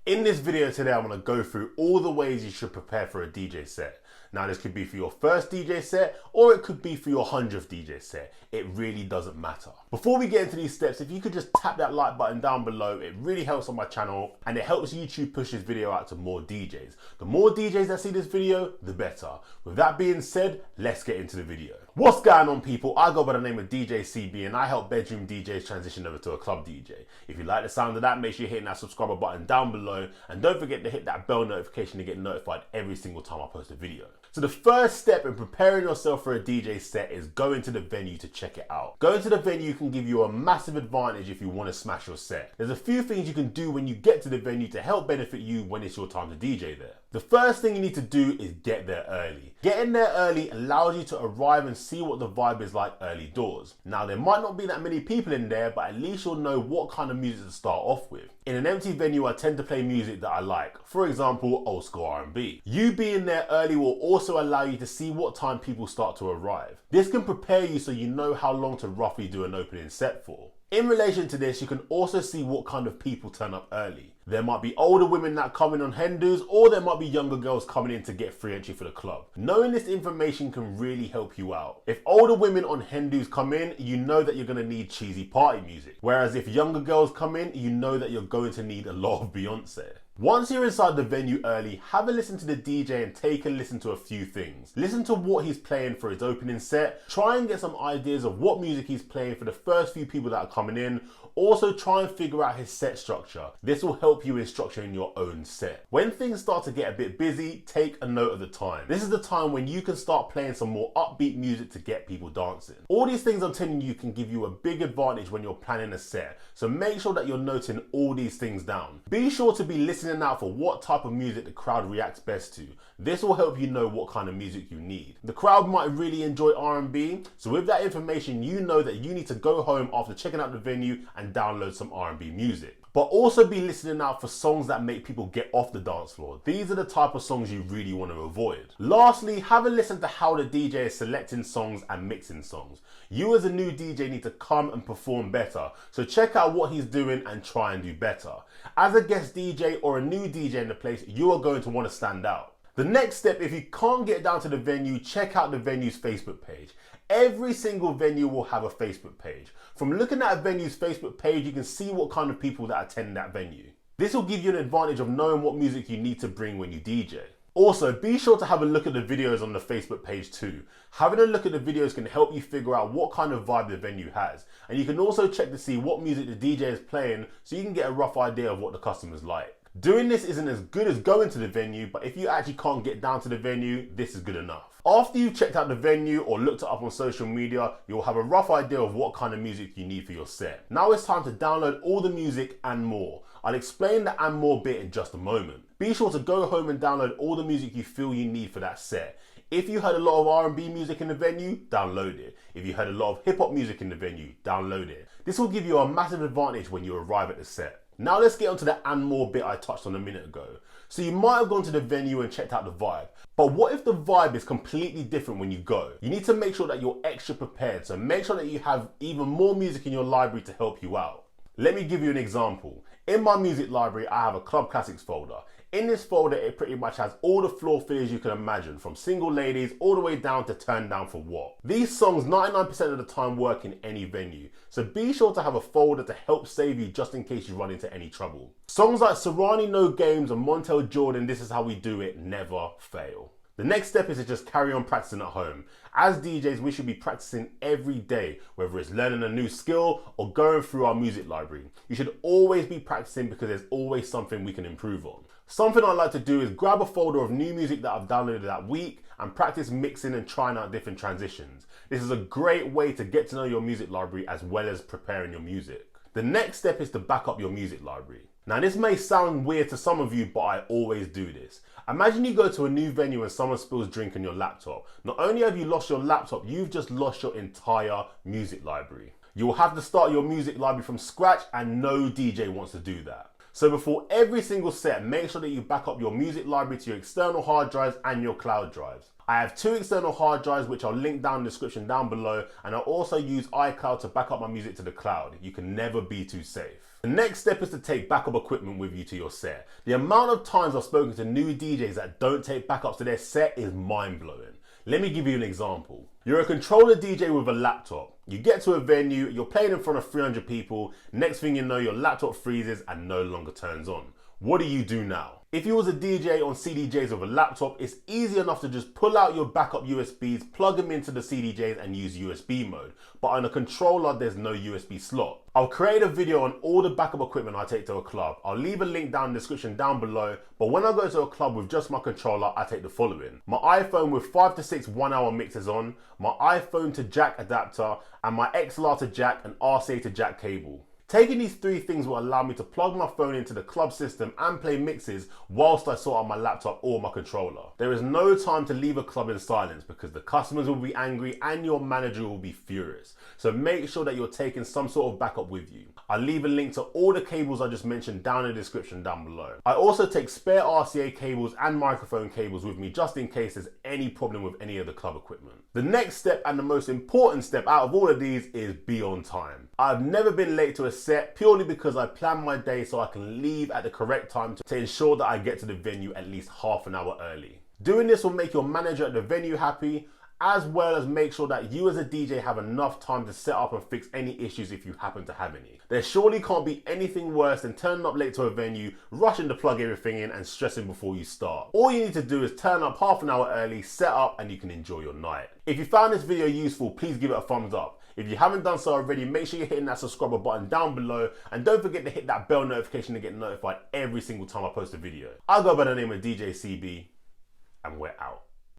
In this video today, I'm going to go through all the ways you should prepare for a DJ set. Now this could be for your first DJ set or it could be for your 100th DJ set. It really doesn't matter. Before we get into these steps, if you could just tap that like button down below, it really helps on my channel and it helps YouTube push this video out to more DJs. The more DJs that see this video, the better. With that being said, let's get into the video. What's going on, people? I go by the name of DJ CB and I help bedroom DJs transition over to a club DJ. If you like the sound of that, make sure you're hitting that subscriber button down below and don't forget to hit that bell notification to get notified every single time I post a video. So the first step in preparing yourself for a DJ set is going to the venue to check it out. Going to the venue can give you a massive advantage if you want to smash your set. There's a few things you can do when you get to the venue to help benefit you when it's your time to DJ there. The first thing you need to do is get there early. Getting there early allows you to arrive and see what the vibe is like early doors. Now there might not be that many people in there, but at least you'll know what kind of music to start off with. In an empty venue, I tend to play music that I like. For example, old school R&B. You being there early will also allow you to see what time people start to arrive. This can prepare you so you know how long to roughly do an opening set for. In relation to this, you can also see what kind of people turn up early. There might be older women that come in on hen-dos, or there might be younger girls coming in to get free entry for the club. Knowing this information can really help you out. If older women on hen-dos come in, you know that you're going to need cheesy party music. Whereas if younger girls come in, you know that you're going to need a lot of Beyonce. Once you're inside the venue early, have a listen to the DJ and take a listen to a few things. Listen to what he's playing for his opening set. Try and get some ideas of what music he's playing for the first few people that are coming in. Also try and figure out his set structure. This will help you in structuring your own set. When things start to get a bit busy, take a note of the time. This is the time when you can start playing some more upbeat music to get people dancing. All these things I'm telling you can give you a big advantage when you're planning a set. So make sure that you're noting all these things down. Be sure to be listening out for what type of music the crowd reacts best to. This will help you know what kind of music you need. The crowd might really enjoy R&B, so with that information you know that you need to go home after checking out the venue and download some R&B music. But also be listening out for songs that make people get off the dance floor. These are the type of songs you really want to avoid. Lastly, have a listen to how the DJ is selecting songs and mixing songs. You as a new DJ need to come and perform better, so check out what he's doing and try and do better. As a guest DJ or a new DJ in the place, you are going to want to stand out. The next step, if you can't get down to the venue, check out the venue's Facebook page. Every single venue will have a Facebook page. From looking at a venue's Facebook page, you can see what kind of people that attend that venue. This will give you an advantage of knowing what music you need to bring when you DJ. Also, be sure to have a look at the videos on the Facebook page too. Having a look at the videos can help you figure out what kind of vibe the venue has. And you can also check to see what music the DJ is playing so you can get a rough idea of what the customers like. Doing this isn't as good as going to the venue, but if you actually can't get down to the venue, this is good enough. After you've checked out the venue or looked it up on social media, you'll have a rough idea of what kind of music you need for your set. Now it's time to download all the music and more. I'll explain the and more bit in just a moment. Be sure to go home and download all the music you feel you need for that set. If you heard a lot of R&B music in the venue, download it. If you heard a lot of hip-hop music in the venue, download it. This will give you a massive advantage when you arrive at the set. Now let's get onto the and more bit I touched on a minute ago. So you might have gone to the venue and checked out the vibe, but what if the vibe is completely different when you go? You need to make sure that you're extra prepared, so make sure that you have even more music in your library to help you out. Let me give you an example. In my music library, I have a Club Classics folder. In this folder, it pretty much has all the floor fillers you can imagine, from Single Ladies all the way down to Turn Down for What. These songs 99% of the time work in any venue, so be sure to have a folder to help save you just in case you run into any trouble. Songs like Serrani No Games and Montel Jordan, This Is How We Do It, never fail. The next step is to just carry on practicing at home. As DJs, we should be practicing every day, whether it's learning a new skill or going through our music library. You should always be practicing because there's always something we can improve on. Something I like to do is grab a folder of new music that I've downloaded that week and practice mixing and trying out different transitions. This is a great way to get to know your music library as well as preparing your music. The next step is to back up your music library. Now this may sound weird to some of you, but I always do this. Imagine you go to a new venue and someone spills drink on your laptop. Not only have you lost your laptop, you've just lost your entire music library. You will have to start your music library from scratch and no DJ wants to do that. So before every single set, make sure that you back up your music library to your external hard drives and your cloud drives. I have 2 external hard drives which I'll link down in the description down below, and I also use iCloud to back up my music to the cloud. You can never be too safe. The next step is to take backup equipment with you to your set. The amount of times I've spoken to new DJs that don't take backups to their set is mind-blowing. Let me give you an example. You're a controller DJ with a laptop. You get to a venue, you're playing in front of 300 people, next thing you know your laptop freezes and no longer turns on. What do you do now? If you was a DJ on CDJs with a laptop, it's easy enough to just pull out your backup USBs, plug them into the CDJs and use USB mode. But on a controller, there's no USB slot. I'll create a video on all the backup equipment I take to a club. I'll leave a link down in the description down below, but when I go to a club with just my controller, I take the following. My iPhone with 5 to 6 1-hour mixers on, my iPhone to jack adapter, and my XLR to jack and RCA to jack cable. Taking these 3 things will allow me to plug my phone into the club system and play mixes whilst I sort out my laptop or my controller. There is no time to leave a club in silence because the customers will be angry and your manager will be furious. So make sure that you're taking some sort of backup with you. I'll leave a link to all the cables I just mentioned down in the description down below. I also take spare RCA cables and microphone cables with me just in case there's any problem with any of the club equipment. The next step and the most important step out of all of these is be on time. I've never been late to a set purely because I plan my day so I can leave at the correct time to ensure that I get to the venue at least half an hour early. Doing this will make your manager at the venue happy, as well as make sure that you as a DJ have enough time to set up and fix any issues if you happen to have any. There surely can't be anything worse than turning up late to a venue, rushing to plug everything in and stressing before you start. All you need to do is turn up half an hour early, set up, and you can enjoy your night. If you found this video useful, please give it a thumbs up. If you haven't done so already, make sure you're hitting that subscriber button down below and don't forget to hit that bell notification to get notified every single time I post a video. I go by the name of DJ CB and we're out.